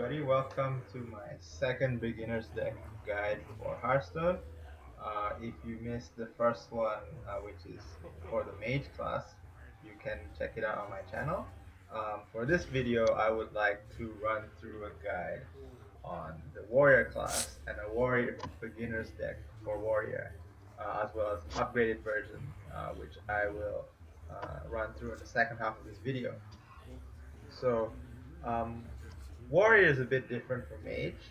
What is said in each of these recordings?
everybody. Welcome to my second beginner's deck guide for Hearthstone. If you missed the first one, which is for the mage class, you can check it out on my channel. For this video, I would like to run through a guide on the warrior class and a warrior beginner's deck for warrior, as well as upgraded version, which I will run through in the second half of this video. So, um, warrior is a bit different from mage,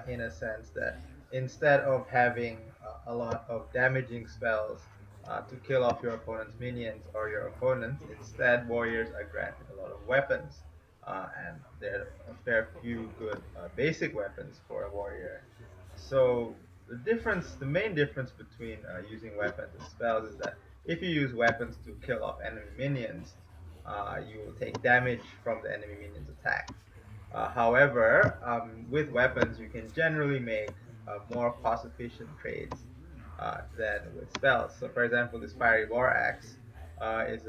in a sense that instead of having a lot of damaging spells to kill off your opponent's minions or your opponents, instead warriors are granted a lot of weapons, and there are a fair few good basic weapons for a warrior. So the main difference between using weapons and spells is that if you use weapons to kill off enemy minions, you will take damage from the enemy minion's attack. However, with weapons, you can generally make more cost-efficient trades than with spells. So, for example, this Fiery War Axe is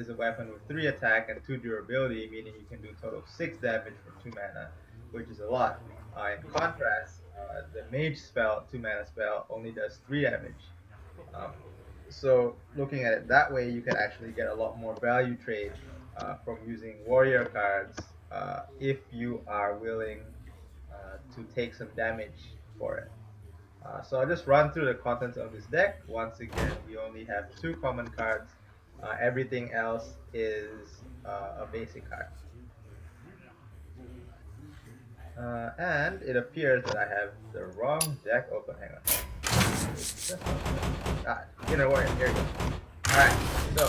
a weapon with 3 attack and 2 durability, meaning you can do a total of 6 damage for 2 mana, which is a lot. In contrast, the Mage spell, 2 mana spell, only does 3 damage. Um, so looking at it that way, you can actually get a lot more value trade from using warrior cards if you are willing to take some damage for it. So I'll just run through the contents of this deck. Once again, we only have 2 common cards. Everything else is a basic card. And it appears that I have the wrong deck open. Hang on. Inner Warrior. Here we go. Alright, so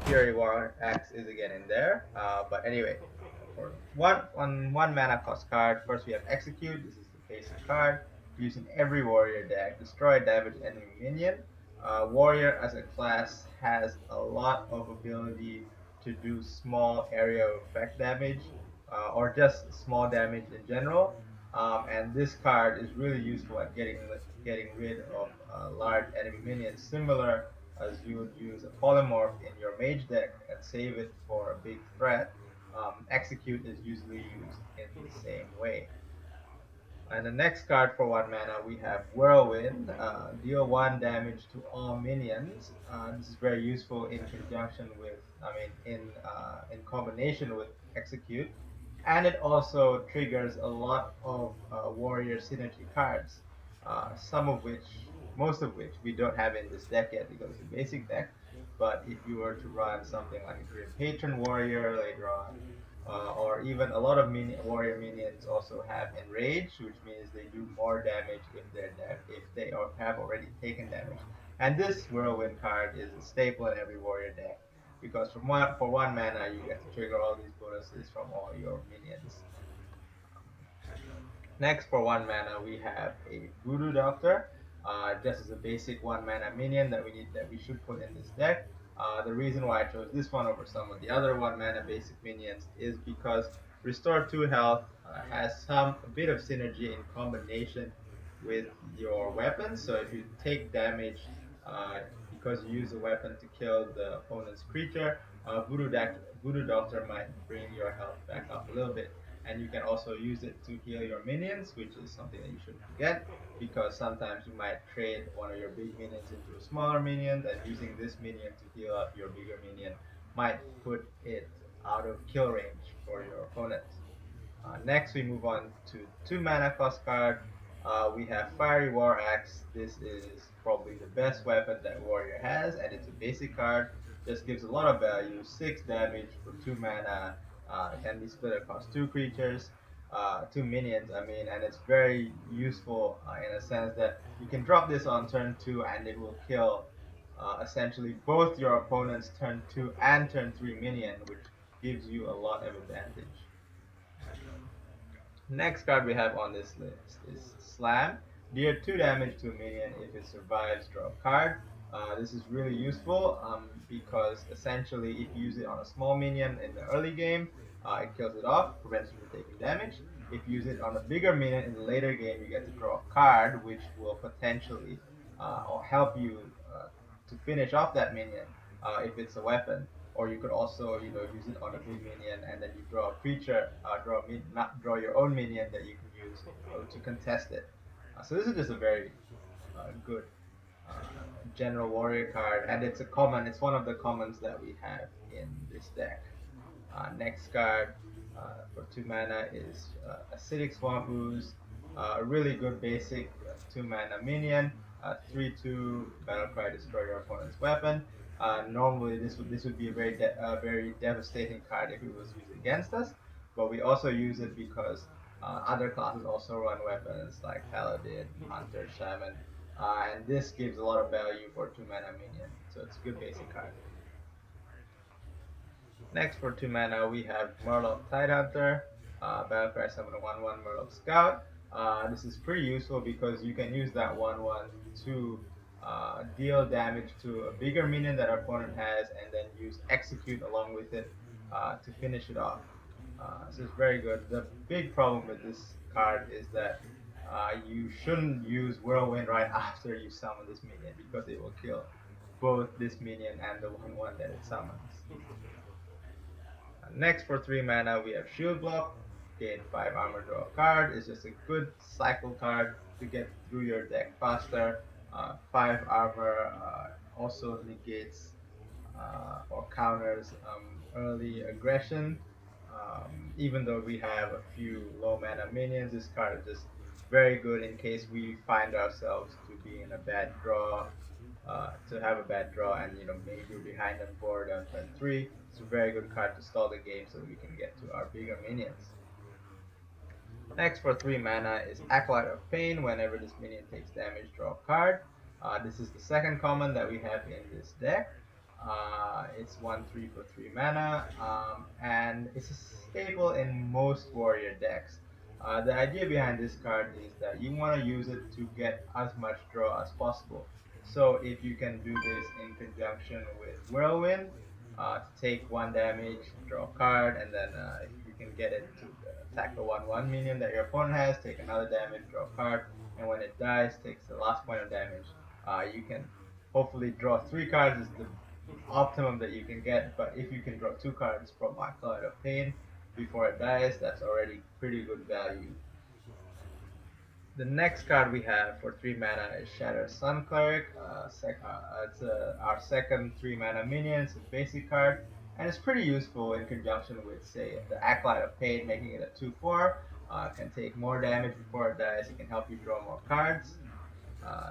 Fury War Axe is again in there. But anyway, for one mana cost card, first we have Execute. This is the basic card. Used in every warrior deck. Destroy damage enemy minion. Warrior as a class has a lot of ability to do small area of effect damage, or just small damage in general. And this card is really useful at getting rid of large enemy minions, similar as you would use a polymorph in your mage deck and save it for a big threat. Execute is usually used in the same way. And the next card for 1 mana, we have Whirlwind. Deal 1 damage to all minions. This is very useful in conjunction with, in combination with Execute. And it also triggers a lot of warrior synergy cards, most of which we don't have in this deck yet because it's a basic deck. But if you were to run something like a Grim Patron Warrior later on, or even a lot of warrior minions also have enrage, which means they do more damage if they have already taken damage. And this whirlwind card is a staple in every warrior deck because for 1 mana you get to trigger all these bonuses from all your minions. Next, for 1 mana, we have a Voodoo Doctor. Just as a basic 1 mana minion that we should put in this deck. The reason why I chose this one over some of the other 1 mana basic minions is because Restore 2 health has a bit of synergy in combination with your weapons. So if you take damage because you use a weapon to kill the opponent's creature, Voodoo Doctor might bring your health back up a little bit. And you can also use it to heal your minions, which is something that you shouldn't forget, because sometimes you might trade one of your big minions into a smaller minion, and using this minion to heal up your bigger minion might put it out of kill range for your opponent. Next, we move on to 2 mana cost card. We have Fiery War Axe. This is probably the best weapon that Warrior has, and it's a basic card. Just gives a lot of value, 6 damage for 2 mana. It can be split across 2 creatures, 2 minions, and it's very useful in a sense that you can drop this on turn 2 and it will kill essentially both your opponent's turn 2 and turn 3 minion, which gives you a lot of advantage. Next card we have on this list is Slam. Deal 2 damage to a minion. If it survives, draw a card. This is really useful because essentially if you use it on a small minion in the early game, it kills it off, prevents you from taking damage. If you use it on a bigger minion in the later game, you get to draw a card, which will potentially or help you to finish off that minion if it's a weapon. or you could also use it on a big minion, and then you draw a creature, not draw your own minion that you can use to contest it. So this is just a very good general warrior card, and it's a common. It's one of the commons that we have in this deck. Next card for 2 mana is Acidic Swamp Ooze, a really good basic 2 mana minion. 3/2 Battlecry, destroy your opponent's weapon. Normally, this would be a very devastating card if it was used against us, but we also use it because other classes also run weapons like Paladin, Hunter, Shaman, and this gives a lot of value for 2 mana minion, so it's a good basic card. Next for 2 mana we have Murloc Tidehunter, Battlecry summon a 1/1 Murloc Scout. This is pretty useful because you can use that 1/1 to deal damage to a bigger minion that our opponent has, and then use Execute along with it to finish it off. So it's very good. The big problem with this card is that you shouldn't use Whirlwind right after you summon this minion because it will kill both this minion and the 1/1 that it summons. Next for 3 mana we have Shield Block. Gain 5 armor, draw a card. It's just a good cycle card to get through your deck faster. 5 armor also negates or counters early aggression. Even though we have a few low mana minions, this card is just very good in case we find ourselves to be in a bad draw, to have a bad draw, and maybe we're behind on board on turn 3. It's a very good card to stall the game so we can get to our bigger minions. Next for 3 mana is Acolyte of Pain. Whenever this minion takes damage, draw a card. This is the second common that we have in this deck. It's 1/3 for 3 mana, and it's a staple in most warrior decks. The idea behind this card is that you want to use it to get as much draw as possible. So if you can do this in conjunction with Whirlwind, to take 1 damage, draw a card, and then if you can get it to attack the 1/1 minion that your opponent has, take another damage, draw a card, and when it dies, takes the last point of damage. You can hopefully draw 3 cards is the optimum that you can get, but if you can draw 2 cards from Acolyte of Pain before it dies, that's already pretty good value. The next card we have for 3 mana is Shattered Sun Cleric. It's our second 3 mana minion. It's a basic card, and it's pretty useful in conjunction with, say, the Acolyte of Pain, making it a 2/4. Can take more damage before it dies. It can help you draw more cards.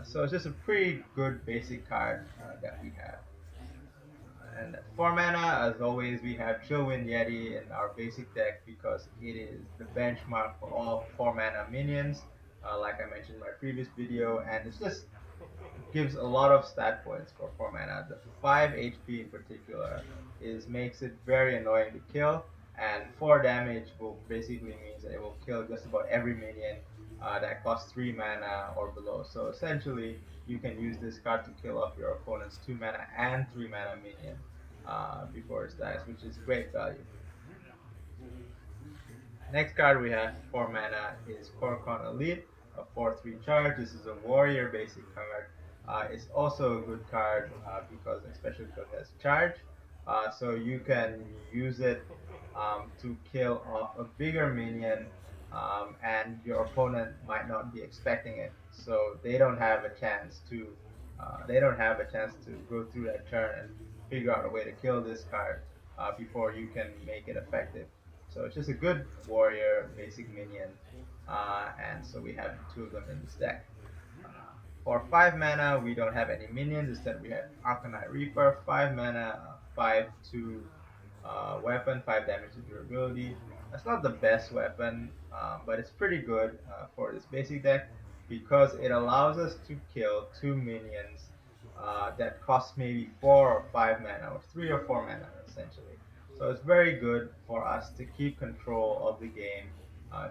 So it's just a pretty good basic card that we have. And 4 mana, as always, we have Chillwind Yeti in our basic deck because it is the benchmark for all 4 mana minions, like I mentioned in my previous video, and it just gives a lot of stat points for 4 mana. The 5 HP in particular makes it very annoying to kill, and 4 damage will basically means that it will kill just about every minion that costs 3 mana or below. So essentially, you can use this card to kill off your opponent's 2 mana and 3 mana minion before it dies, which is great value. Next card we have 4 mana is Kor'kron Elite, a 4/3 charge. This is a warrior basic card. It's also a good card especially because it has charge. So you can use it to kill off a bigger minion, and your opponent might not be expecting it. So they don't have a chance to go through that turn and figure out a way to kill this card before you can make it effective. So it's just a good warrior basic minion, and so we have 2 of them in this deck. For 5 mana, we don't have any minions. Instead, we have Arcanite Reaper, 5 mana, 5/2 weapon, 5 damage to durability. That's not the best weapon, but it's pretty good for this basic deck because it allows us to kill 2 minions that cost maybe 4 or 5 mana, or 3 or 4 mana essentially. So it's very good for us to keep control of the game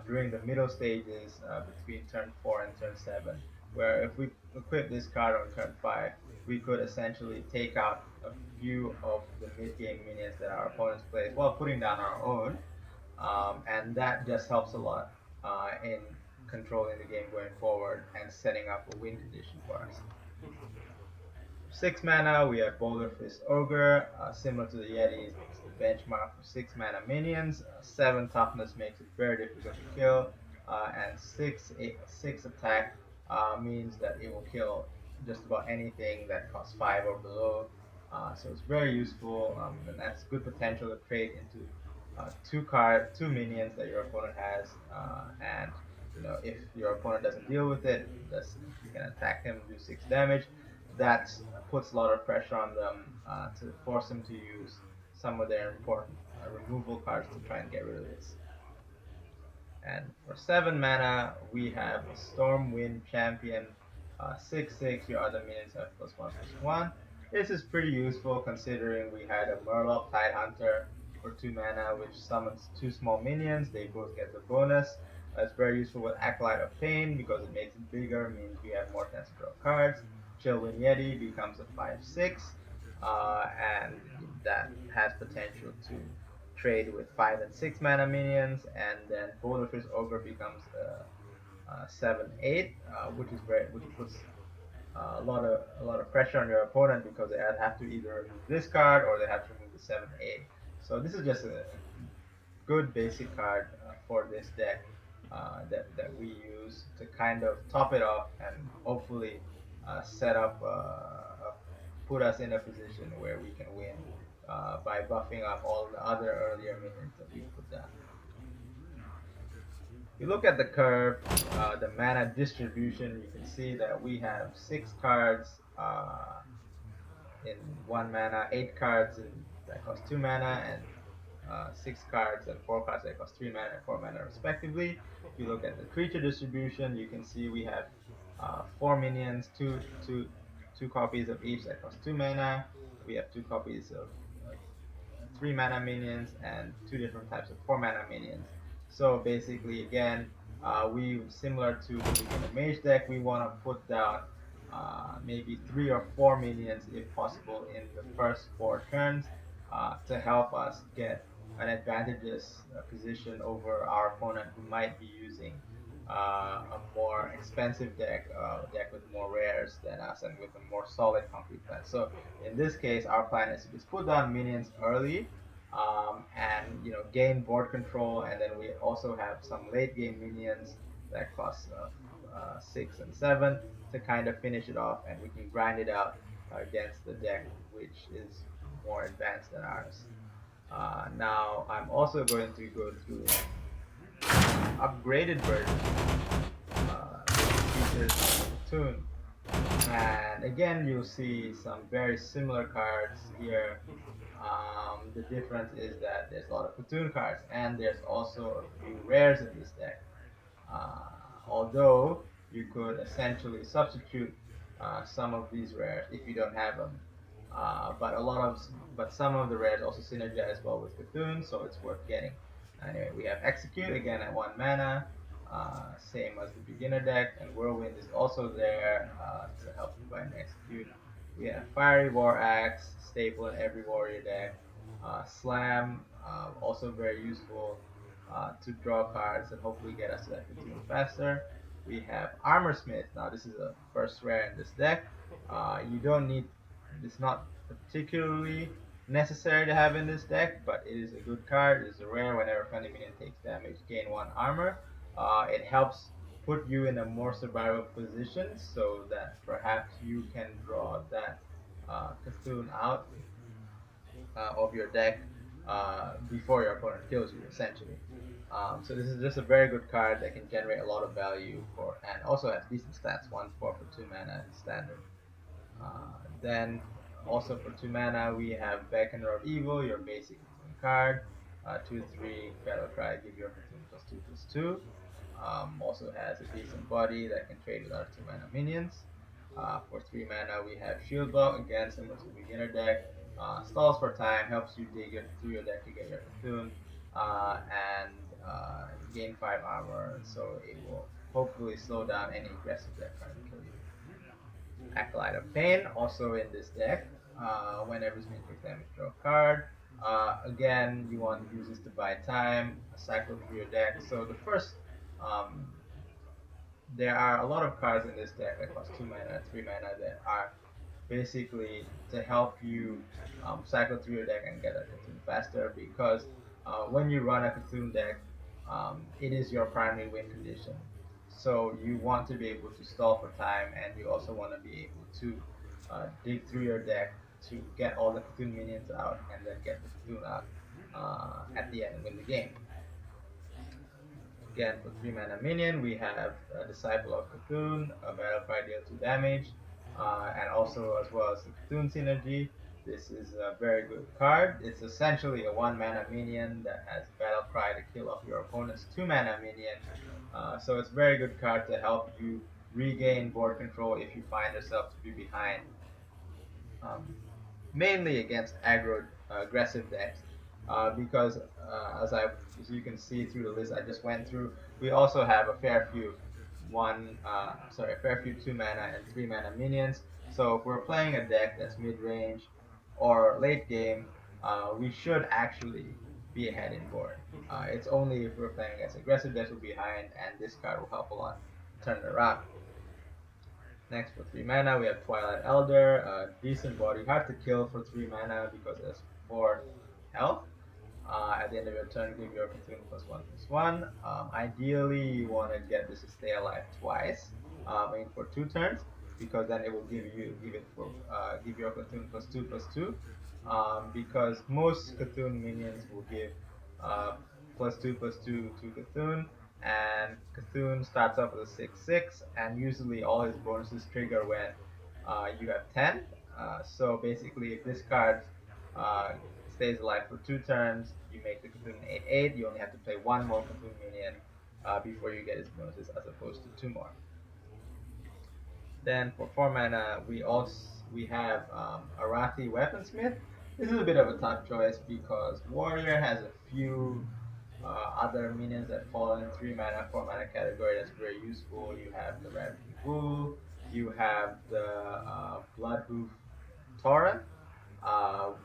during the middle stages between turn 4 and turn 7, where if we equip this card on turn 5, we could essentially take out a few of the mid-game minions that our opponents play while putting down our own, and that just helps a lot in controlling the game going forward and setting up a win condition for us. 6 mana, we have Boulder Fist Ogre, similar to the Yeti, it's the benchmark for 6 mana minions. 7 toughness makes it very difficult to kill, and 6 attack means that it will kill just about anything that costs 5 or below. So it's very useful, and that's good potential to trade into two minions that your opponent has, and if your opponent doesn't deal with it, you can attack him, do 6 damage. That puts a lot of pressure on them to force them to use some of their important removal cards to try and get rid of this. And for 7 mana, we have a Stormwind Champion, 6/6. Your other minions have +1/+1. This is pretty useful considering we had a Murloc Tidehunter for 2 mana, which summons 2 small minions. They both get the bonus. It's very useful with Acolyte of Pain because it makes it bigger, means we have more chance to draw cards. Chillwind Yeti becomes a 5/6, and that has potential to trade with 5 and 6 mana minions, and then Boulderfish Ogre becomes a 7/8, which puts a lot of pressure on your opponent because they have to either remove this card or they have to remove the 7/8. So this is just a good basic card for this deck that we use to kind of top it off and hopefully set up put us in a position where we can win by buffing up all the other earlier minions that we put down. If you look at the curve, the mana distribution, you can see that we have 6 cards in 1 mana, 8 cards that cost 2 mana, and 6 cards and 4 cards that cost 3 mana and 4 mana respectively. If you look at the creature distribution, you can see we have 4 minions, two copies of each that cost 2 mana. We have 2 copies of 3 mana minions and 2 different types of 4 mana minions. So basically, again, we similar to the beginner mage deck, we want to put down maybe 3 or 4 minions if possible in the first 4 turns to help us get an advantageous position over our opponent who might be using a more expensive deck with more rares than us and with a more solid concrete plan. So in this case, our plan is to just put down minions early, and gain board control, and then we also have some late game minions that cost 6 and 7 to kind of finish it off, and we can grind it out against the deck which is more advanced than ours. Now I'm also going to go through upgraded version, which features Platoon. And again, you'll see some very similar cards here. The difference is that there's a lot of platoon cards, and there's also a few rares in this deck. Uh, Although you could essentially substitute some of these rares if you don't have them. But some of the rares also synergize well with Cthulhu, so it's worth getting. Anyway, we have Execute again at 1 mana, same as the beginner deck, and Whirlwind is also there to help you find Execute. We have Fiery War Axe, staple in every warrior deck. Slam, also very useful to draw cards and hopefully get us to that Cthulhu faster. We have Armorsmith. Now this is a first rare in this deck. You don't need, it's not particularly necessary to have in this deck, but it is a good card. It is a rare. Whenever friendly minion takes damage, gain 1 armor. It helps put you in a more survival position so that perhaps you can draw that Cthulhu out of your deck before your opponent kills you, essentially. So this is just a very good card that can generate a lot of value and also has decent stats. 1/4 for 2 mana in standard. Then also for 2 mana, we have Beckoner of Evil, your basic Cthulhu card. 2/3 Battle Cry, give your Cthulhu +2/+2. Also has a decent body that can trade with our 2 mana minions. For 3 mana, we have Shield Block, again similar to the beginner deck. Stalls for time, helps you dig through your deck to get your Cthulhu, and gain 5 armor, so it will hopefully slow down any aggressive deck trying to kill you. Acolyte of Pain, also in this deck. Whenever it's being takes damage, draw a card. Again, you want to use this to buy time, cycle through your deck. So um, there are a lot of cards in this deck that cost 2 mana, 3 mana that are basically to help you cycle through your deck and get a Cthulhu faster because when you run a Cthulhu deck, it is your primary win condition. So you want to be able to stall for time, and you also want to be able to dig through your deck to get all the Cthulhu minions out, and then get the Cthulhu out at the end and win the game. Again, for 3 mana minion, we have Disciple of Cthulhu, a battle cry deal 2 damage, and also as well as the Cthulhu synergy. This is a very good card. It's essentially a 1 mana minion that has battle cry to kill off your opponent's 2 mana minion. So it's a very good card to help you regain board control if you find yourself to be behind. Um, Mainly against aggro aggressive decks because as you can see through the list I just went through, we also have a fair few a fair few 2 mana and 3 mana minions. So if we're playing a deck that's mid range or late game, we should actually be ahead in board. It's only if we're playing against aggressive decks we're behind, and this card will help a lot turn it around. Next, for 3 mana, we have Twilight Elder, a decent body, hard to kill for 3 mana because it has 4 health. At the end of your turn, give your Cthulhu +1/+1. Ideally, you want to get this to stay alive twice, aim for 2 turns, because then it will give your Cthulhu +2/+2. Because most Cthulhu minions will give uh, +2/+2 to Cthulhu, and Cthulhu starts off with a 6/6, and usually all his bonuses trigger when you have 10. So basically, if this card uh, stays alive for 2 turns, you make the Cthulhu 8/8. You only have to play 1 more Cthulhu minion before you get his bonuses, as opposed to 2 more. Then for 4 mana, we have Arathi Weaponsmith. This is a bit of a tough choice because Warrior has a few other minions that fall in 3 mana, 4 mana category that's very useful. You have the Ravaging Ghoul, you have the Bloodhoof Tauren,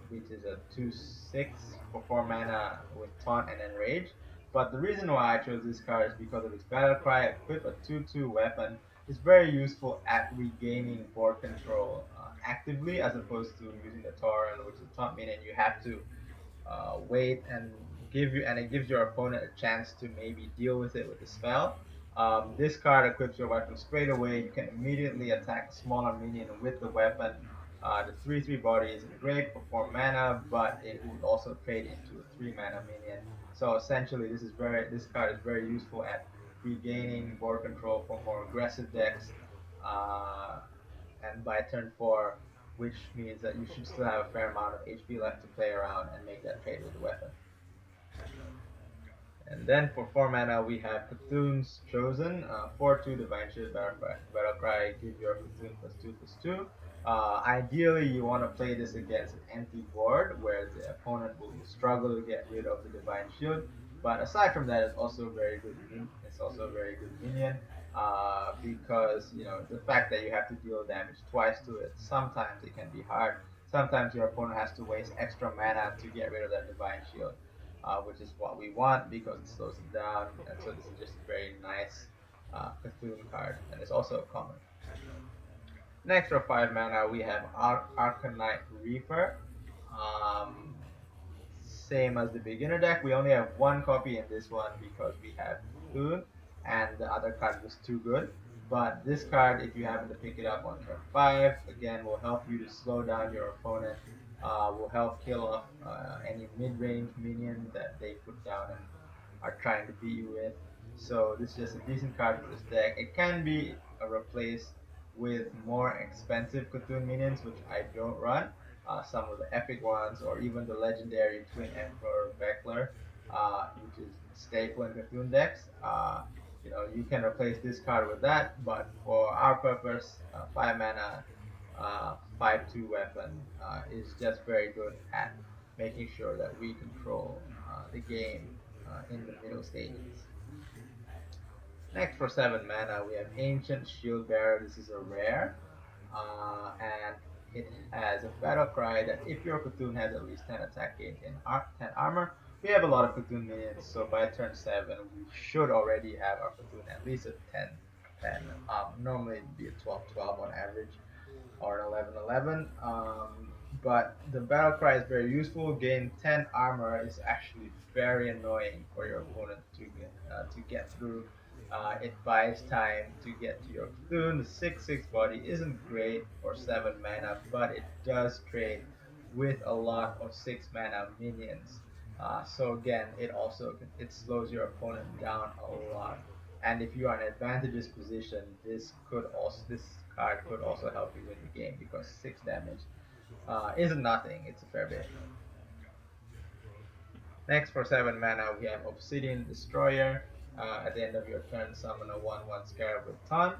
which is a 2/6 for 4 mana with Taunt and Enrage. But the reason why I chose this card is because of its battle cry. Equip a 2/2 weapon. It's very useful at regaining board control actively, as opposed to using the Tauren, which is a taunt minion. You have to wait and it gives your opponent a chance to maybe deal with it with the spell. This card equips your weapon straight away. You can immediately attack a smaller minion with the weapon. The 3/3 body isn't great for 4 mana, but it would also trade into a 3 mana minion. So essentially, this card is very useful at regaining board control for more aggressive decks. Uh, and by turn 4, which means that you should still have a fair amount of HP left to play around and make that trade with the weapon. And then for 4 mana, we have Cthulhu's Chosen, 4/2 Divine Shield Battle Cry, give your Cthulhu +2/+2. Ideally, you want to play this against an empty board where the opponent will struggle to get rid of the Divine Shield. But aside from that, it's also a very good minion because the fact that you have to deal damage twice to it. Sometimes it can be hard. Sometimes your opponent has to waste extra mana to get rid of that Divine Shield, which is what we want because it slows them down. And so this is just a very nice Cthulhu card, and it's also a common. Next for 5 mana, we have Arcanite Reaper. Um, Same as the beginner deck, we only have 1 copy in this one because we have Cthulhu, and the other card was too good. But this card, if you happen to pick it up on turn 5, again, will help you to slow down your opponent, will help kill off any mid-range minion that they put down and are trying to beat you with. So this is just a decent card for this deck. It can be replaced with more expensive Cthulhu minions, which I don't run. Some of the epic ones, or even the legendary Twin Emperor Beckler, which is staple in Cthulhu decks. You can replace this card with that, but for our purpose, 5 mana, 5/2 weapon is just very good at making sure that we control the game in the middle stages. Next, for 7 mana, we have Ancient Shield Bearer. This is a rare, and it has a battle cry that if your Cthulhu has at least 10 attack gauge and 10 armor, we have a lot of Cthulhu minions, so by turn 7, we should already have our Cthulhu at least a 10. Normally it'd be a 12/12 on average. or an 1111. But the battle cry is very useful. Gain 10 armor is actually very annoying for your opponent to get through. It buys time to get to your Cthulhu. The 6/6 body isn't great for 7 mana, but it does trade with a lot of 6 mana minions. So again, it slows your opponent down a lot. And if you are in advantageous position, this card could also help you win the game because 6 damage isn't nothing. It's a fair bit. Next, for 7 mana, we have Obsidian Destroyer. At the end of your turn, summon a 1/1 Scarab with Taunt.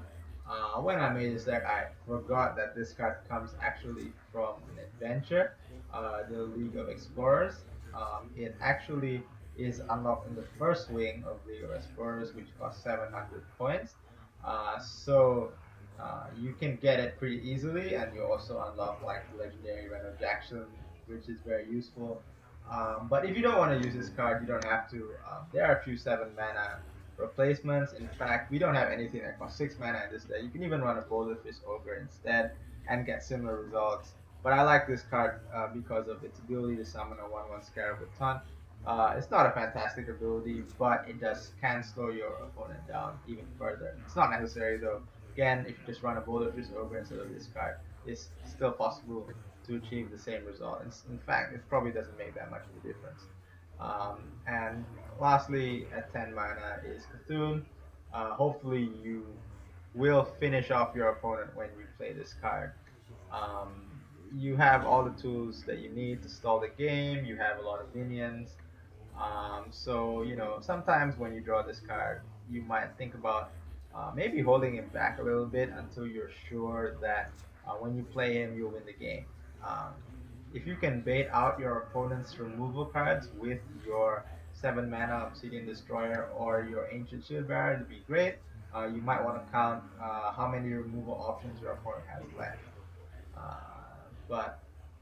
When I made this deck, I forgot that this card comes actually from an adventure, the League of Explorers. It actually is unlocked in the first wing of League of Explorers, which costs 700 points. So you can get it pretty easily, and you also unlock like legendary Reno Jackson, which is very useful. But if you don't want to use this card, you don't have to. There are a few 7 mana replacements. In fact, we don't have anything that costs 6 mana in this deck. You can even run a Boulderfish Ogre instead and get similar results. But I like this card because of its ability to summon a 1/1 Scarab with Taunt. It's not a fantastic ability, but it can slow your opponent down even further. It's not necessary though. Again, if you just run a Boulderfish Ogre instead of this card, it's still possible to achieve the same result. In fact, it probably doesn't make that much of a difference. And lastly, at 10 mana is Cthulhu. Hopefully, you will finish off your opponent when you play this card. You have all the tools that you need to stall the game. You have a lot of minions. So sometimes when you draw this card, you might think about maybe holding him back a little bit until you're sure that when you play him, you'll win the game. Um, if you can bait out your opponent's removal cards with your 7 mana Obsidian Destroyer or your Ancient Shield Bearer, it'd be great. You might want to count how many removal options your opponent has left. But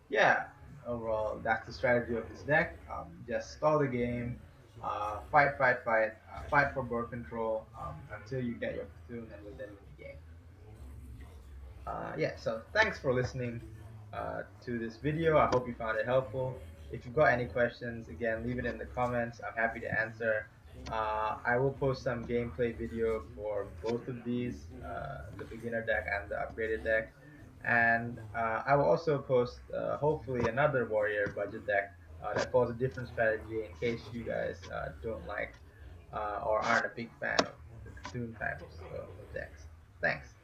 yeah, overall, that's the strategy of this deck. Just stall the game, fight for board control until you get your Cthulhu, and will then win the game. Yeah, so thanks for listening to this video. I hope you found it helpful. If you've got any questions, again, leave it in the comments. I'm happy to answer. I will post some gameplay video for both of these, the beginner deck and the upgraded deck. And I will also post hopefully another warrior budget deck that follows a different strategy in case you guys don't like or aren't a big fan of the Cthulhu types of decks. Thanks.